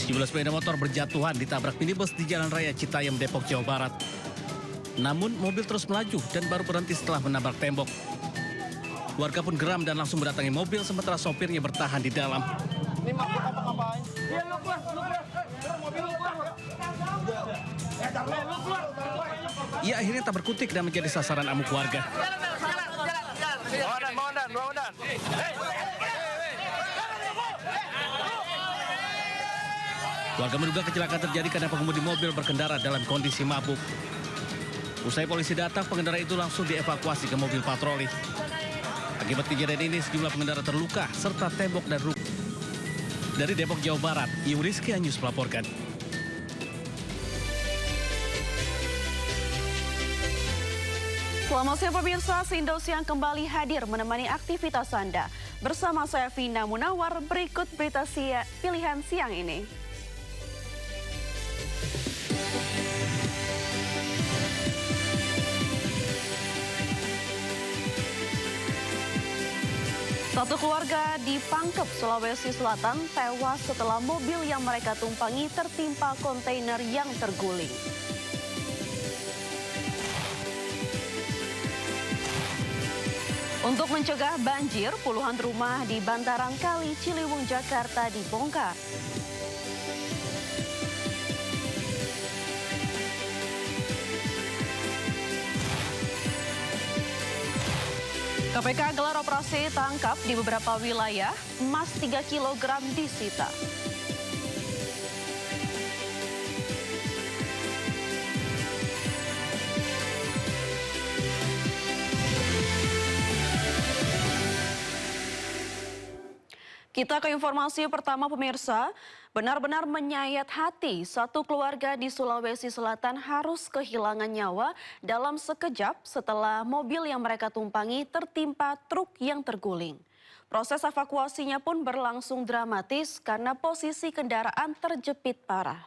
Sejumlah sepeda motor berjatuhan ditabrak minibus di Jalan Raya Citayam, Depok, Jawa Barat. Namun mobil terus melaju dan baru berhenti setelah menabrak tembok. Warga pun geram dan langsung mendatangi mobil sementara sopirnya bertahan di dalam. Ini mabuk apa-apain? Iya, lu keluar. Mobil lu keluar. Lu keluar. Ia akhirnya tak berkutik dan menjadi sasaran amuk warga. Bawa. Warga menduga kecelakaan terjadi karena pengemudi mobil berkendara dalam kondisi mabuk. Usai polisi datang, pengendara itu langsung dievakuasi ke mobil patroli. Akibat kejadian ini, sejumlah pengendara terluka serta tembok dan ruko. Dari Depok, Jawa Barat, Rizky Anyus melaporkan. Selamat siang pemirsa, Indosiar kembali hadir menemani aktivitas Anda. Bersama saya Vina Munawar, berikut berita pilihan siang ini. Satu keluarga di Pangkep, Sulawesi Selatan tewas setelah mobil yang mereka tumpangi tertimpa kontainer yang terguling. Untuk mencegah banjir, puluhan rumah di bantaran Kali Ciliwung, Jakarta dibongkar. KPK gelar operasi tangkap di beberapa wilayah, emas 3 kg disita. Kita ke informasi pertama pemirsa, benar-benar menyayat hati satu keluarga di Sulawesi Selatan harus kehilangan nyawa dalam sekejap setelah mobil yang mereka tumpangi tertimpa truk yang terguling. Proses evakuasinya pun berlangsung dramatis karena posisi kendaraan terjepit parah.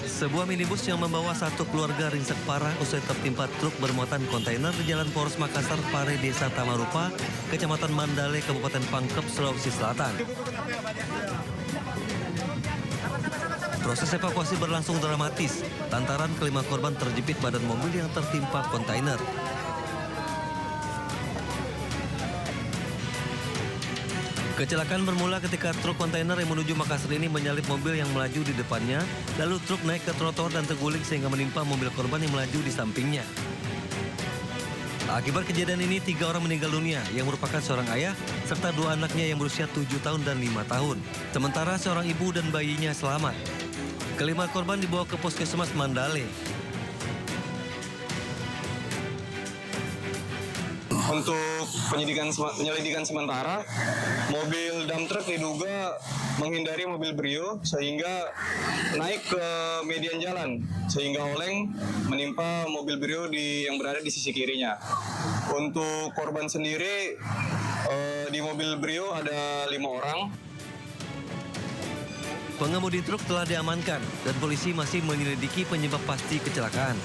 Sebuah minibus yang membawa satu keluarga ringsek parah usai tertimpa truk bermuatan kontainer di Jalan Poros Makassar, Pare, Desa Tamarupa, Kecamatan Mandale, Kabupaten Pangkep, Sulawesi Selatan. Proses evakuasi berlangsung dramatis lantaran kelima korban terjepit badan mobil yang tertimpa kontainer. Kecelakaan bermula ketika truk kontainer yang menuju Makassar ini menyalip mobil yang melaju di depannya, lalu truk naik ke trotoar dan terguling sehingga menimpa mobil korban yang melaju di sampingnya. Akibat kejadian ini, 3 orang meninggal dunia yang merupakan seorang ayah serta 2 anaknya yang berusia 7 tahun dan 5 tahun. Sementara seorang ibu dan bayinya selamat. Kelima korban dibawa ke Puskesmas Mandale. Untuk penyelidikan sementara, mobil dump truck diduga menghindari mobil Brio sehingga naik ke median jalan sehingga oleng menimpa mobil Brio yang berada di sisi kirinya. Untuk korban sendiri di mobil Brio ada 5 orang. Pengemudi truk telah diamankan dan polisi masih menyelidiki penyebab pasti kecelakaan.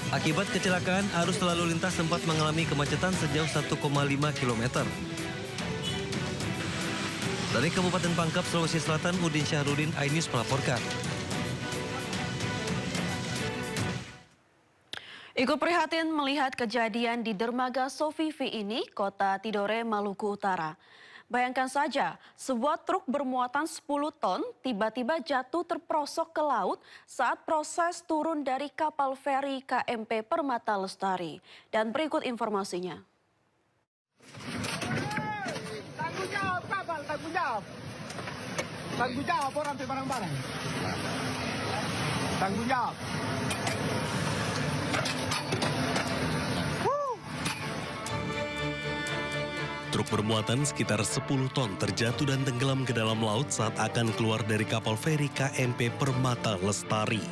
Akibat kecelakaan, arus lalu lintas sempat mengalami kemacetan sejauh 1,5 km. Dari Kabupaten Pangkep, Sulawesi Selatan, Udin Syahrudin, iNews melaporkan. Ikut prihatin melihat kejadian di Dermaga Sofifi ini, Kota Tidore, Maluku Utara. Bayangkan saja, sebuah truk bermuatan 10 ton tiba-tiba jatuh terperosok ke laut saat proses turun dari kapal feri KMP Permata Lestari. Dan berikut informasinya. Tanggung jawab kapal, tanggung jawab. Tanggung jawab orang ambil barang-barang. Tanggung jawab. Truk bermuatan sekitar 10 ton terjatuh dan tenggelam ke dalam laut saat akan keluar dari kapal feri KMP Permata Lestari.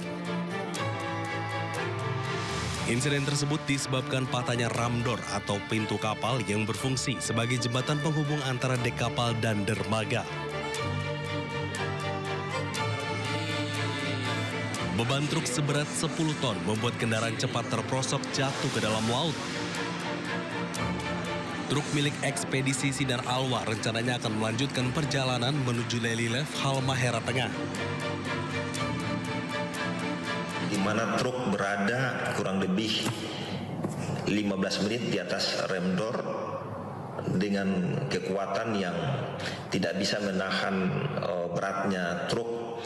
Insiden tersebut disebabkan patahnya ramdor atau pintu kapal yang berfungsi sebagai jembatan penghubung antara dek kapal dan dermaga. Beban truk seberat 10 ton membuat kendaraan cepat terperosok jatuh ke dalam laut. Truk milik ekspedisi Sinar Alwa rencananya akan melanjutkan perjalanan menuju Lelilev, Halmahera Tengah. Di mana truk berada kurang lebih 15 menit di atas rem door dengan kekuatan yang tidak bisa menahan beratnya truk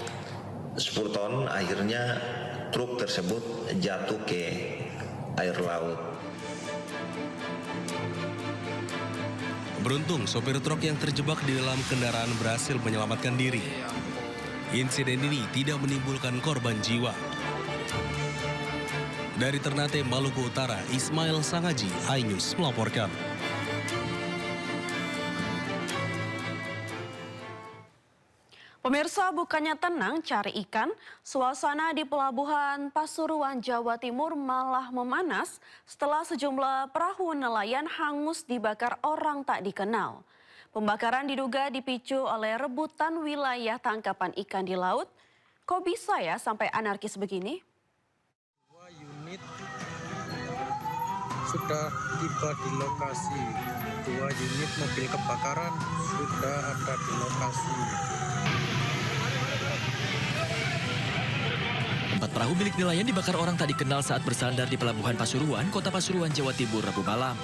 10 ton. Akhirnya truk tersebut jatuh ke air laut. Beruntung, sopir truk yang terjebak di dalam kendaraan berhasil menyelamatkan diri. Insiden ini tidak menimbulkan korban jiwa. Dari Ternate, Maluku Utara, Ismail Sangaji, iNews melaporkan. Pemirsa, bukannya tenang cari ikan, suasana di Pelabuhan Pasuruan, Jawa Timur malah memanas setelah sejumlah perahu nelayan hangus dibakar orang tak dikenal. Pembakaran diduga dipicu oleh rebutan wilayah tangkapan ikan di laut. Kok bisa ya sampai anarkis begini? 2 unit sudah tiba di lokasi. 2 unit mobil kebakaran sudah ada di lokasi. 4 perahu milik nelayan dibakar orang tak dikenal saat bersandar di Pelabuhan Pasuruan, Kota Pasuruan, Jawa Timur, Rabu malam.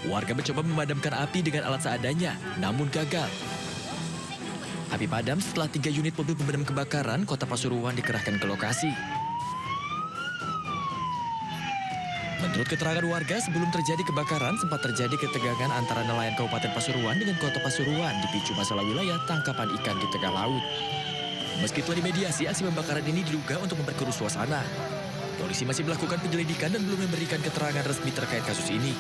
Warga mencoba memadamkan api dengan alat seadanya, namun gagal. Api padam setelah 3 unit mobil pemadam kebakaran Kota Pasuruan dikerahkan ke lokasi. Menurut keterangan warga, sebelum terjadi kebakaran, sempat terjadi ketegangan antara nelayan Kabupaten Pasuruan dengan Kota Pasuruan dipicu masalah wilayah tangkapan ikan di tengah laut. Meski telah dimediasi, aksi pembakaran ini diduga untuk memperkeruh suasana. Polisi masih melakukan penyelidikan dan belum memberikan keterangan resmi terkait kasus ini.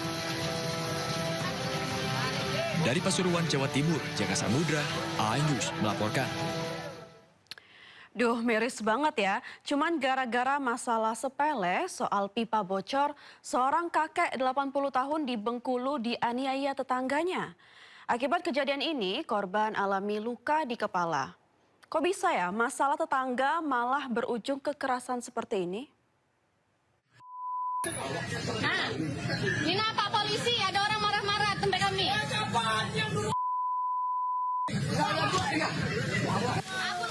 Dari Pasuruan, Jawa Timur, Jaka Samudra, iNews melaporkan. Duh, miris banget ya. Cuman gara-gara masalah sepele soal pipa bocor, seorang kakek 80 tahun di Bengkulu dianiaya tetangganya. Akibat kejadian ini, korban alami luka di kepala. Kok bisa ya masalah tetangga malah berujung kekerasan seperti ini? Nah, ini Pak Polisi, ada orang marah-marah tempat kami.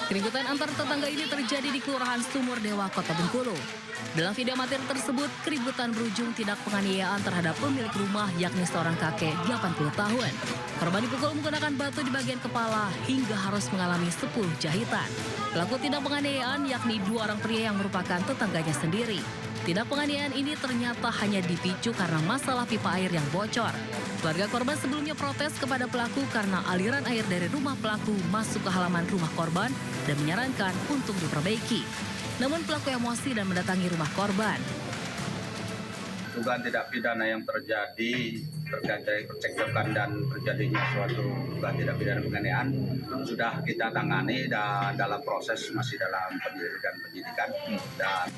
Keributan antar tetangga ini terjadi di Kelurahan Sumur Dewa, Kota Bengkulu. Dalam video amatir tersebut, keributan berujung tindak penganiayaan terhadap pemilik rumah yakni seorang kakek 80 tahun. Korban dipukul menggunakan batu di bagian kepala hingga harus mengalami 10 jahitan. Pelaku tindak penganiayaan yakni 2 orang pria yang merupakan tetangganya sendiri. Tindak penganiayaan ini ternyata hanya dipicu karena masalah pipa air yang bocor. Keluarga korban sebelumnya protes kepada pelaku karena aliran air dari rumah pelaku masuk ke halaman rumah korban dan menyarankan untuk diperbaiki. Namun pelaku emosi dan mendatangi rumah korban. Dugaan tindak pidana yang terjadi terkait dari percekcokan dan terjadinya suatu dugaan tindak pidana penganiayaan sudah kita tangani dan dalam proses masih dalam penyidikan dan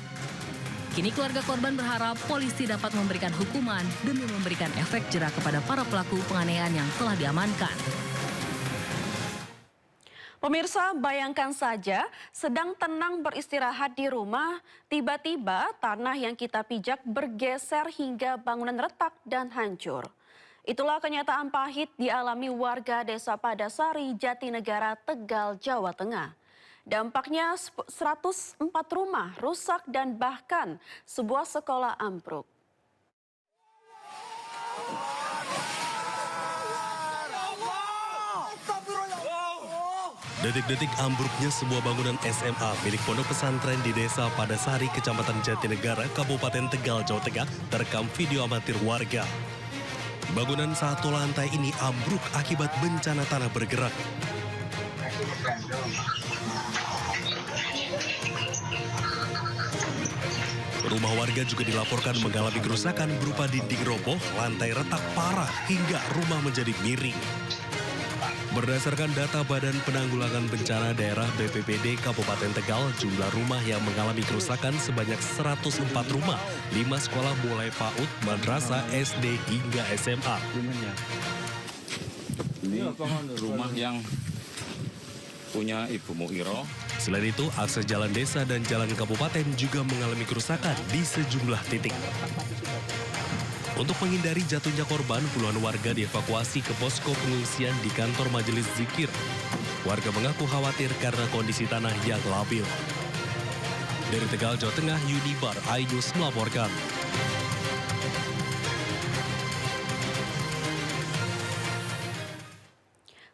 Kini keluarga korban berharap polisi dapat memberikan hukuman demi memberikan efek jera kepada para pelaku penganiayaan yang telah diamankan. Pemirsa, bayangkan saja sedang tenang beristirahat di rumah, tiba-tiba tanah yang kita pijak bergeser hingga bangunan retak dan hancur. Itulah kenyataan pahit dialami warga Desa Padasari, Jatinegara, Tegal, Jawa Tengah. Dampaknya 104 rumah rusak dan bahkan sebuah sekolah ambruk. Detik-detik ambruknya sebuah bangunan SMA milik pondok pesantren di Desa Padasari, Kecamatan Jatinegara, Kabupaten Tegal, Jawa Tengah, terekam video amatir warga. Bangunan 1 lantai ini ambruk akibat bencana tanah bergerak. Rumah warga juga dilaporkan mengalami kerusakan berupa dinding roboh, lantai retak parah, hingga rumah menjadi miring. Berdasarkan data Badan Penanggulangan Bencana Daerah BPBD Kabupaten Tegal, jumlah rumah yang mengalami kerusakan sebanyak 104 rumah, 5 sekolah mulai PAUD, madrasah, SD hingga SMA. Ini rumah yang punya Ibu Muiro. Selain itu, akses jalan desa dan jalan kabupaten juga mengalami kerusakan di sejumlah titik. Untuk menghindari jatuhnya korban, puluhan warga dievakuasi ke posko pengungsian di kantor Majelis Zikir. Warga mengaku khawatir karena kondisi tanah yang labil. Dari Tegal, Jawa Tengah, Yunibar iNews melaporkan.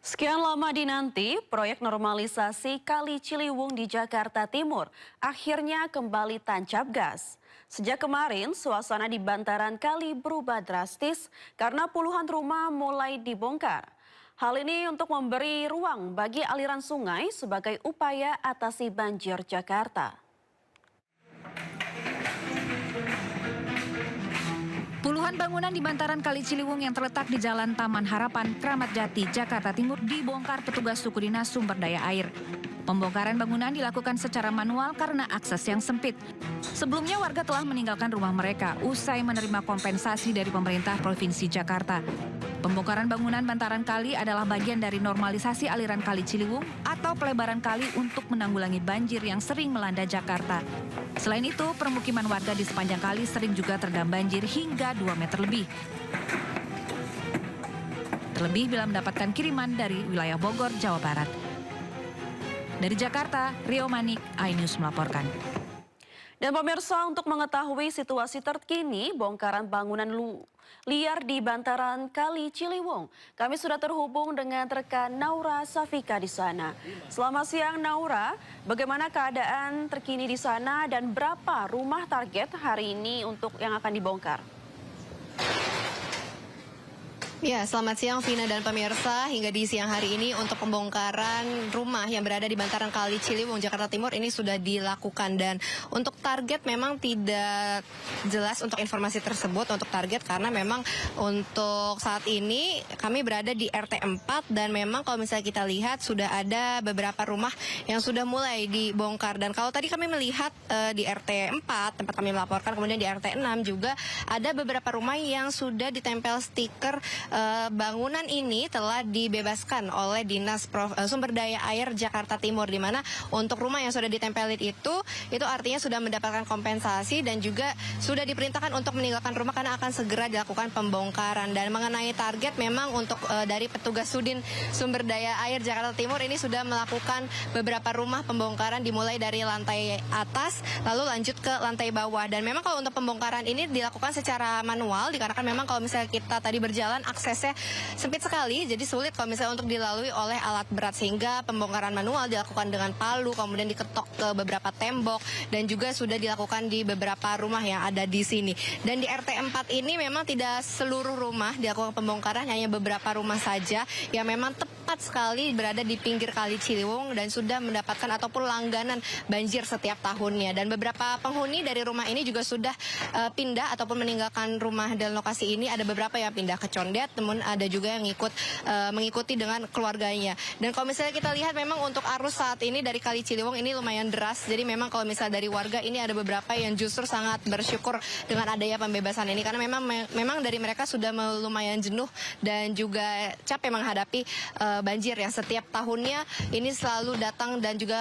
Sekian lama dinanti, proyek normalisasi Kali Ciliwung di Jakarta Timur akhirnya kembali tancap gas. Sejak kemarin, suasana di bantaran kali berubah drastis karena puluhan rumah mulai dibongkar. Hal ini untuk memberi ruang bagi aliran sungai sebagai upaya atasi banjir Jakarta. Puluhan bangunan di bantaran Kali Ciliwung yang terletak di Jalan Taman Harapan, Kramat Jati, Jakarta Timur dibongkar petugas suku dinas sumber daya air. Pembongkaran bangunan dilakukan secara manual karena akses yang sempit. Sebelumnya warga telah meninggalkan rumah mereka usai menerima kompensasi dari pemerintah Provinsi Jakarta. Pembongkaran bangunan bantaran kali adalah bagian dari normalisasi aliran Kali Ciliwung atau pelebaran kali untuk menanggulangi banjir yang sering melanda Jakarta. Selain itu, permukiman warga di sepanjang kali sering juga terendam banjir hingga 2 meter lebih. Terlebih bila mendapatkan kiriman dari wilayah Bogor, Jawa Barat. Dari Jakarta, Rio Manik, iNews melaporkan. Dan pemirsa, untuk mengetahui situasi terkini bongkaran bangunan liar di bantaran Kali Ciliwung, kami sudah terhubung dengan rekan Naura Safika di sana. Selamat siang Naura, bagaimana keadaan terkini di sana dan berapa rumah target hari ini untuk yang akan dibongkar? Ya, selamat siang Vina dan pemirsa. Hingga di siang hari ini untuk pembongkaran rumah yang berada di bantaran Kali Ciliwung, Jakarta Timur ini sudah dilakukan. Dan untuk target memang tidak jelas untuk informasi tersebut untuk target karena memang untuk saat ini kami berada di RT 4 dan memang kalau misalnya kita lihat sudah ada beberapa rumah yang sudah mulai dibongkar. Dan kalau tadi kami melihat di RT 4 tempat kami melaporkan, kemudian di RT 6 juga ada beberapa rumah yang sudah ditempel stiker bangunan ini telah dibebaskan oleh Dinas Sumber Daya Air Jakarta Timur, di mana untuk rumah yang sudah ditempelin itu artinya sudah mendapatkan kompensasi dan juga sudah diperintahkan untuk meninggalkan rumah karena akan segera dilakukan pembongkaran. Dan mengenai target memang untuk dari petugas Sudin Sumber Daya Air Jakarta Timur ini sudah melakukan beberapa rumah pembongkaran dimulai dari lantai atas lalu lanjut ke lantai bawah. Dan memang kalau untuk pembongkaran ini dilakukan secara manual dikarenakan memang kalau misalnya kita tadi berjalan aksesnya sempit sekali, jadi sulit kalau misalnya untuk dilalui oleh alat berat, sehingga pembongkaran manual dilakukan dengan palu, kemudian diketok ke beberapa tembok dan juga sudah dilakukan di beberapa rumah yang ada di sini. Dan di RT 4 ini memang tidak seluruh rumah dilakukan pembongkaran, hanya beberapa rumah saja yang memang tepat sekali berada di pinggir Kali Ciliwung dan sudah mendapatkan ataupun langganan banjir setiap tahunnya. Dan beberapa penghuni dari rumah ini juga sudah pindah ataupun meninggalkan rumah dan lokasi ini. Ada beberapa yang pindah ke Condet, namun ada juga yang mengikuti dengan keluarganya. Dan kalau misalnya kita lihat memang untuk arus saat ini dari Kali Ciliwung ini lumayan deras. Jadi memang kalau misalnya dari warga ini ada beberapa yang justru sangat bersyukur dengan adanya pembebasan ini karena memang dari mereka sudah lumayan jenuh dan juga capek menghadapi banjir yang setiap tahunnya ini selalu datang dan juga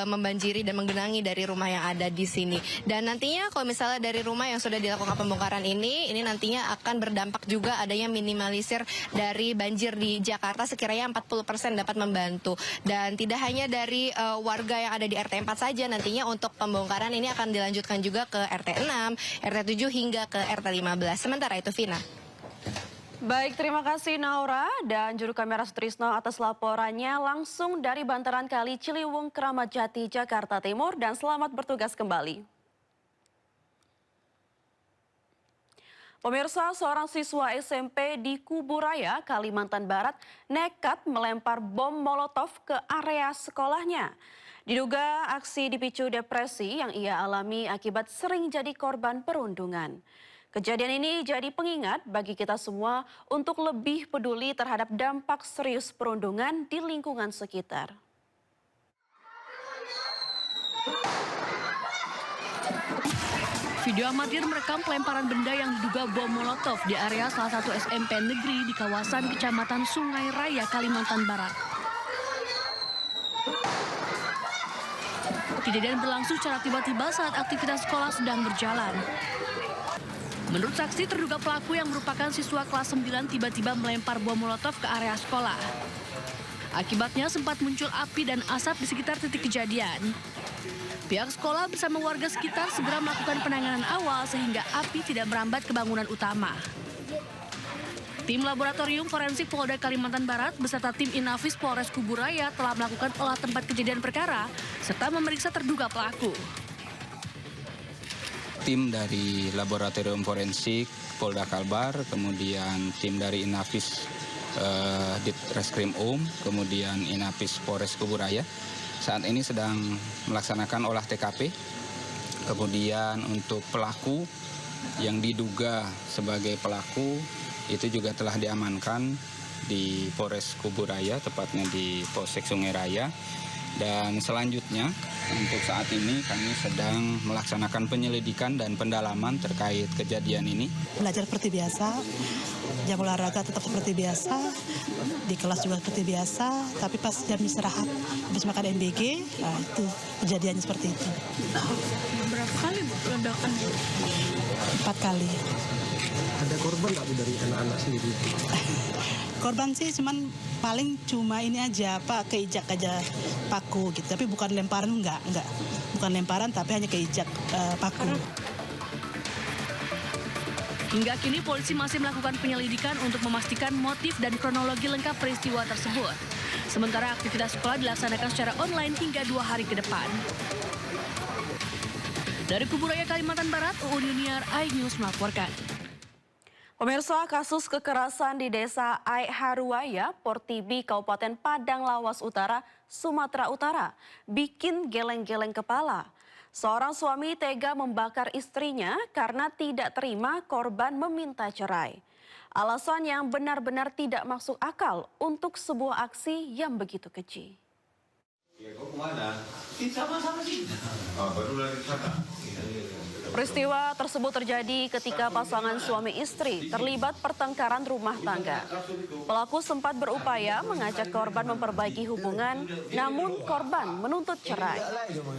membanjiri dan menggenangi dari rumah yang ada di sini. Dan nantinya kalau misalnya dari rumah yang sudah dilakukan pembongkaran ini nantinya akan berdampak juga adanya minimalisir dari banjir di Jakarta, sekiranya 40% dapat membantu. Dan tidak hanya dari warga yang ada di RT 4 saja, nantinya untuk pembongkaran ini akan dilanjutkan juga ke RT 6, RT 7 hingga ke RT 15. Sementara itu Vina. Baik, terima kasih Naura dan juru kamera Sutrisno atas laporannya langsung dari bantaran Kali Ciliwung, Kramat Jati, Jakarta Timur, dan selamat bertugas kembali. Pemirsa, seorang siswa SMP di Kuburaya, Kalimantan Barat, nekat melempar bom molotov ke area sekolahnya. Diduga aksi dipicu depresi yang ia alami akibat sering jadi korban perundungan. Kejadian ini jadi pengingat bagi kita semua untuk lebih peduli terhadap dampak serius perundungan di lingkungan sekitar. Video amatir merekam pelemparan benda yang diduga bom molotov di area salah satu SMP negeri di kawasan Kecamatan Sungai Raya, Kalimantan Barat. Kejadian berlangsung secara tiba-tiba saat aktivitas sekolah sedang berjalan. Menurut saksi, terduga pelaku yang merupakan siswa kelas 9 tiba-tiba melempar bom molotov ke area sekolah. Akibatnya sempat muncul api dan asap di sekitar titik kejadian. Pihak sekolah bersama warga sekitar segera melakukan penanganan awal sehingga api tidak merambat ke bangunan utama. Tim Laboratorium Forensik Polda Kalimantan Barat beserta tim Inafis Polres Kuburaya telah melakukan olah tempat kejadian perkara serta memeriksa terduga pelaku. Tim dari Laboratorium Forensik Polda Kalbar, kemudian tim dari Inafis Ditreskrim kemudian Inafis Polres Kuburaya saat ini sedang melaksanakan olah TKP. Kemudian untuk pelaku yang diduga sebagai pelaku itu juga telah diamankan di Polres Kuburaya, tepatnya di Polsek Sungai Raya. Dan selanjutnya untuk saat ini kami sedang melaksanakan penyelidikan dan pendalaman terkait kejadian ini. Belajar seperti biasa, jam olahraga tetap seperti biasa, di kelas juga seperti biasa, tapi pas jam istirahat, habis makan MBG, nah itu kejadiannya seperti itu. Berapa kali ledakan? 4 kali. Ada korban nggak Bu dari anak-anak sendiri? Korban sih paling cuma ini aja, Pak, keijak aja paku gitu. Tapi bukan lemparan, enggak. Bukan lemparan tapi hanya keijak paku. Hingga kini polisi masih melakukan penyelidikan untuk memastikan motif dan kronologi lengkap peristiwa tersebut. Sementara aktivitas sekolah dilaksanakan secara online hingga 2 hari ke depan. Dari Kuburaya, Kalimantan Barat, Uun Yuniar, iNews melaporkan. Pemirsa, kasus kekerasan di Desa Ai Haruaya, Portibi, Kabupaten Padang Lawas Utara, Sumatera Utara, bikin geleng-geleng kepala. Seorang suami tega membakar istrinya karena tidak terima korban meminta cerai. Alasan yang benar-benar tidak masuk akal untuk sebuah aksi yang begitu keji. Peristiwa tersebut terjadi ketika pasangan suami istri terlibat pertengkaran rumah tangga. Pelaku sempat berupaya mengajak korban memperbaiki hubungan, namun korban menuntut cerai.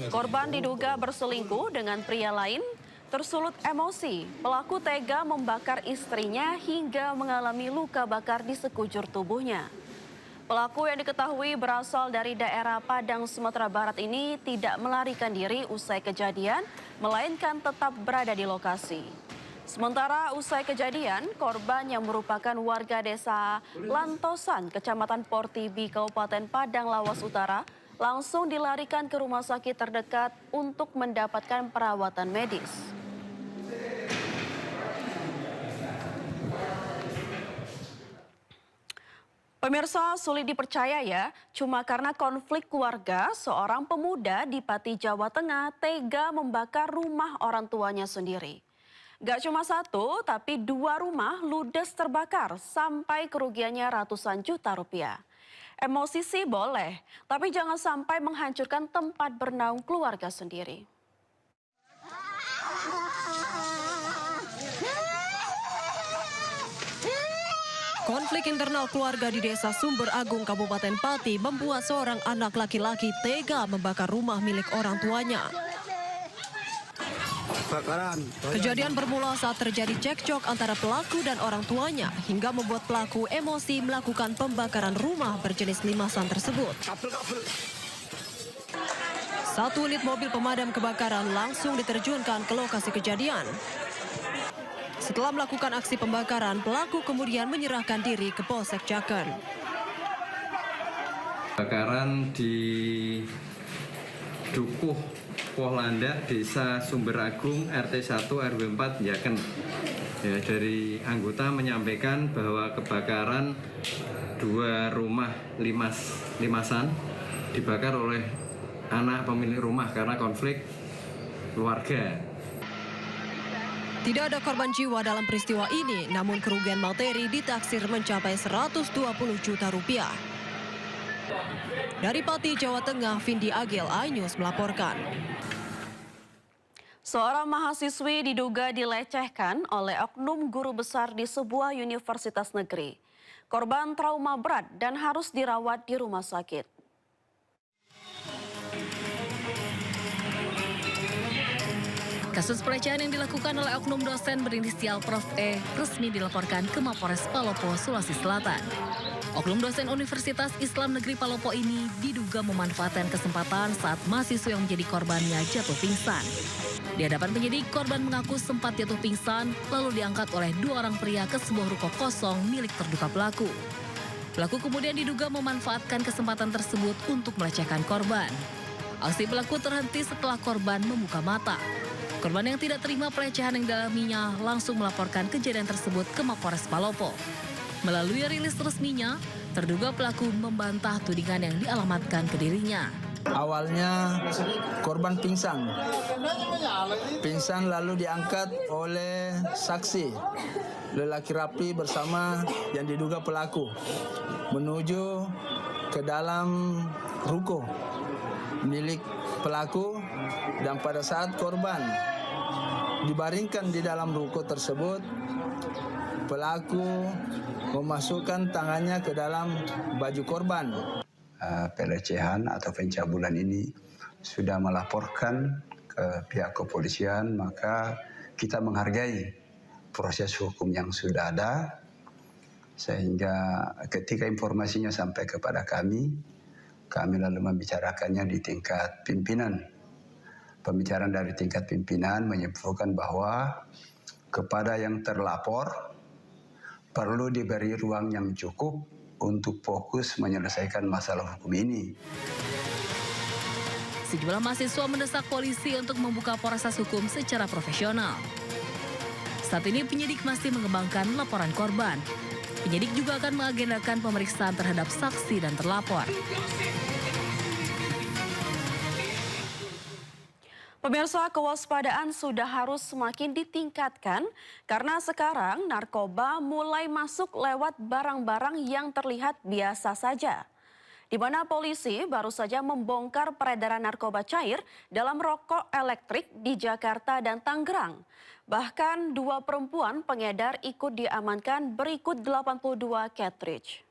Korban diduga berselingkuh dengan pria lain. Tersulut emosi, pelaku tega membakar istrinya hingga mengalami luka bakar di sekujur tubuhnya. Pelaku yang diketahui berasal dari daerah Padang, Sumatera Barat ini tidak melarikan diri usai kejadian, melainkan tetap berada di lokasi. Sementara usai kejadian, korban yang merupakan warga desa Lantosan, Kecamatan Portibi, Kabupaten Padang Lawas Utara, langsung dilarikan ke rumah sakit terdekat untuk mendapatkan perawatan medis. Pemirsa, sulit dipercaya ya, cuma karena konflik keluarga, seorang pemuda di Pati, Jawa Tengah tega membakar rumah orang tuanya sendiri. Gak cuma 1, tapi 2 rumah ludes terbakar sampai kerugiannya ratusan juta rupiah. Emosi sih boleh, tapi jangan sampai menghancurkan tempat bernaung keluarga sendiri. Konflik internal keluarga di Desa Sumber Agung, Kabupaten Pati membuat seorang anak laki-laki tega membakar rumah milik orang tuanya. Kejadian bermula saat terjadi cekcok antara pelaku dan orang tuanya hingga membuat pelaku emosi melakukan pembakaran rumah berjenis limasan tersebut. 1 unit mobil pemadam kebakaran langsung diterjunkan ke lokasi kejadian. Setelah melakukan aksi pembakaran, pelaku kemudian menyerahkan diri ke Polsek Jaken. Kebakaran di Dukuh Pohlanda, Desa Sumber Agung, RT 1 RW 4 Jaken. Ya, dari anggota menyampaikan bahwa kebakaran 2 rumah limasan dibakar oleh anak pemilik rumah karena konflik keluarga. Tidak ada korban jiwa dalam peristiwa ini, namun kerugian materi ditaksir mencapai 120 juta rupiah. Dari Pati, Jawa Tengah, Vindi Agil, iNews melaporkan. Seorang mahasiswi diduga dilecehkan oleh oknum guru besar di sebuah universitas negeri. Korban trauma berat dan harus dirawat di rumah sakit. Kasus pelecehan yang dilakukan oleh oknum dosen berinisial Prof. E resmi dilaporkan ke Mapolres Palopo, Sulawesi Selatan. Oknum dosen Universitas Islam Negeri Palopo ini diduga memanfaatkan kesempatan saat mahasiswa yang menjadi korbannya jatuh pingsan. Di hadapan penyidik, korban mengaku sempat jatuh pingsan lalu diangkat oleh 2 orang pria ke sebuah ruko kosong milik terduga pelaku. Pelaku kemudian diduga memanfaatkan kesempatan tersebut untuk melecehkan korban. Aksi pelaku terhenti setelah korban membuka mata. Korban yang tidak terima pelecehan yang dialaminya langsung melaporkan kejadian tersebut ke Mapolres Palopo. Melalui rilis resminya, terduga pelaku membantah tudingan yang dialamatkan ke dirinya. Awalnya korban pingsan lalu diangkat oleh saksi lelaki rapi bersama yang diduga pelaku menuju ke dalam ruko milik pelaku, dan pada saat korban dibaringkan di dalam ruko tersebut, pelaku memasukkan tangannya ke dalam baju korban. Pelecehan atau pencabulan ini sudah melaporkan ke pihak kepolisian, maka kita menghargai proses hukum yang sudah ada, sehingga ketika informasinya sampai kepada kami lalu membicarakannya di tingkat pimpinan. Pembicaraan dari tingkat pimpinan menyimpulkan bahwa kepada yang terlapor perlu diberi ruang yang cukup untuk fokus menyelesaikan masalah hukum ini. Sejumlah mahasiswa mendesak polisi untuk membuka proses hukum secara profesional. Saat ini penyidik masih mengembangkan laporan korban. Penyidik juga akan mengagendakan pemeriksaan terhadap saksi dan terlapor. Pemirsa, kewaspadaan sudah harus semakin ditingkatkan karena sekarang narkoba mulai masuk lewat barang-barang yang terlihat biasa saja. Di mana polisi baru saja membongkar peredaran narkoba cair dalam rokok elektrik di Jakarta dan Tangerang. Bahkan 2 perempuan pengedar ikut diamankan berikut 82 cartridge.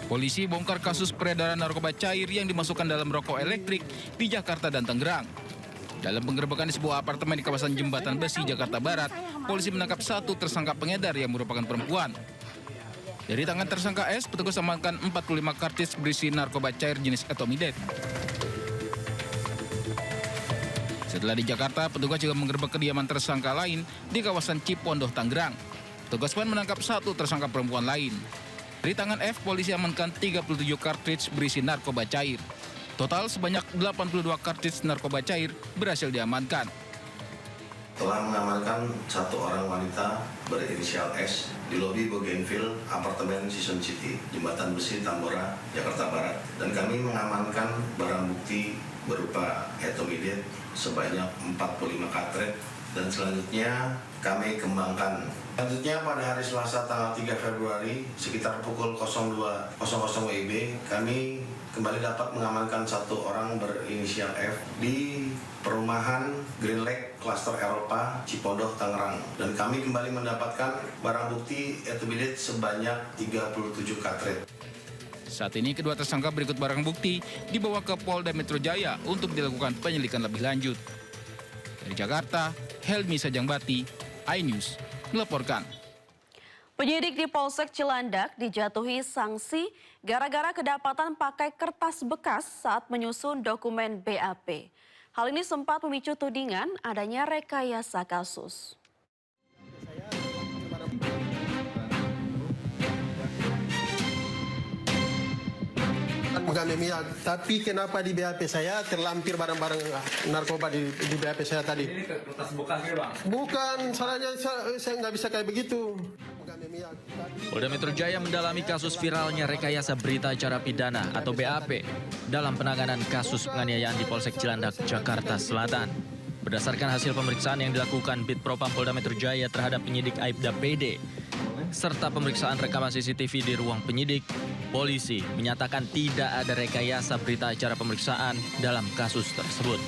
Polisi bongkar kasus peredaran narkoba cair yang dimasukkan dalam rokok elektrik di Jakarta dan Tangerang. Dalam penggerebekan di sebuah apartemen di kawasan Jembatan Besi, Jakarta Barat, polisi menangkap 1 tersangka pengedar yang merupakan perempuan. Dari tangan tersangka S, petugas amankan 45 kartis berisi narkoba cair jenis etomidate. Setelah di Jakarta, petugas juga menggerebek kediaman tersangka lain di kawasan Cipondoh, Tangerang. Petugas pun menangkap 1 tersangka perempuan lain. Dari tangan F, polisi amankan 37 kartridge berisi narkoba cair. Total sebanyak 82 kartridge narkoba cair berhasil diamankan. Telah mengamankan 1 orang wanita berinisial S di lobi Bougainville, apartemen Season City, Jembatan Besi, Tambora, Jakarta Barat. Dan kami mengamankan barang bukti berupa etomidate sebanyak 45 kartridge. Dan selanjutnya kami kembangkan. Selanjutnya pada hari Selasa tanggal 3 Februari sekitar pukul 02.00 WIB kami kembali dapat mengamankan 1 orang berinisial F di perumahan Green Lake, Klaster Eropa, Cipondoh, Tangerang. Dan kami kembali mendapatkan barang bukti etomidate sebanyak 37 kartridge. Saat ini kedua tersangka berikut barang bukti dibawa ke Polda Metro Jaya untuk dilakukan penyelidikan lebih lanjut. Dari Jakarta, Helmi Sajangbati, iNews melaporkan. Penyidik di Polsek Cilandak dijatuhi sanksi gara-gara kedapatan pakai kertas bekas saat menyusun dokumen BAP. Hal ini sempat memicu tudingan adanya rekayasa kasus. Bukan minyak, tapi kenapa di BAP saya terlampir barang-barang narkoba di BAP saya tadi? Ini kertas bekas ya, Bang? Bukan, salahnya saya nggak bisa kayak begitu. Polda Metro Jaya mendalami kasus viralnya rekayasa berita acara pidana atau BAP dalam penanganan kasus penganiayaan di Polsek Cilandak, Jakarta Selatan. Berdasarkan hasil pemeriksaan yang dilakukan Bid Propam Polda Metro Jaya terhadap penyidik Aibda PD, serta pemeriksaan rekaman CCTV di ruang penyidik, polisi menyatakan tidak ada rekayasa berita acara pemeriksaan dalam kasus tersebut.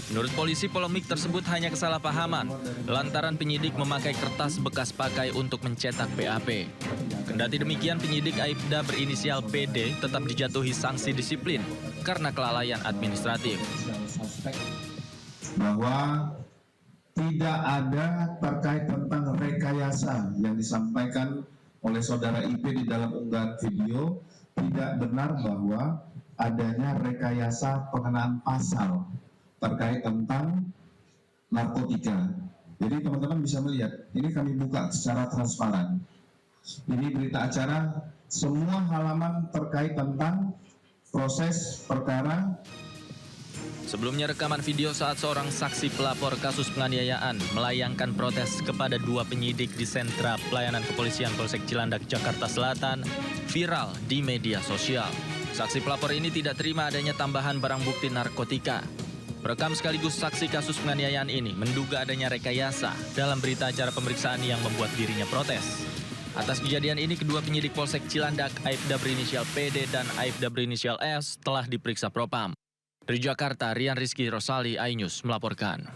Menurut polisi, polemik tersebut hanya kesalahpahaman lantaran penyidik memakai kertas bekas pakai untuk mencetak BAP. Kendati demikian, penyidik Aibda berinisial PD tetap dijatuhi sanksi disiplin karena kelalaian administratif. Bahwa tidak ada terkait tentang rekayasa yang disampaikan oleh saudara IP di dalam unggahan video, tidak benar bahwa adanya rekayasa pengenaan pasal terkait tentang narkotika. Jadi teman-teman bisa melihat, ini kami buka secara transparan. Ini berita acara, semua halaman terkait tentang proses perkara. Sebelumnya rekaman video saat seorang saksi pelapor kasus penganiayaan melayangkan protes kepada dua penyidik di sentra pelayanan kepolisian Polsek Cilandak, Jakarta Selatan viral di media sosial. Saksi pelapor ini tidak terima adanya tambahan barang bukti narkotika. Perekam sekaligus saksi kasus penganiayaan ini menduga adanya rekayasa dalam berita acara pemeriksaan yang membuat dirinya protes. Atas kejadian ini, kedua penyidik Polsek Cilandak, Aibda berinisial PD dan Aibda berinisial S telah diperiksa Propam. Dari Jakarta, Rian Rizky Rosali, iNews melaporkan.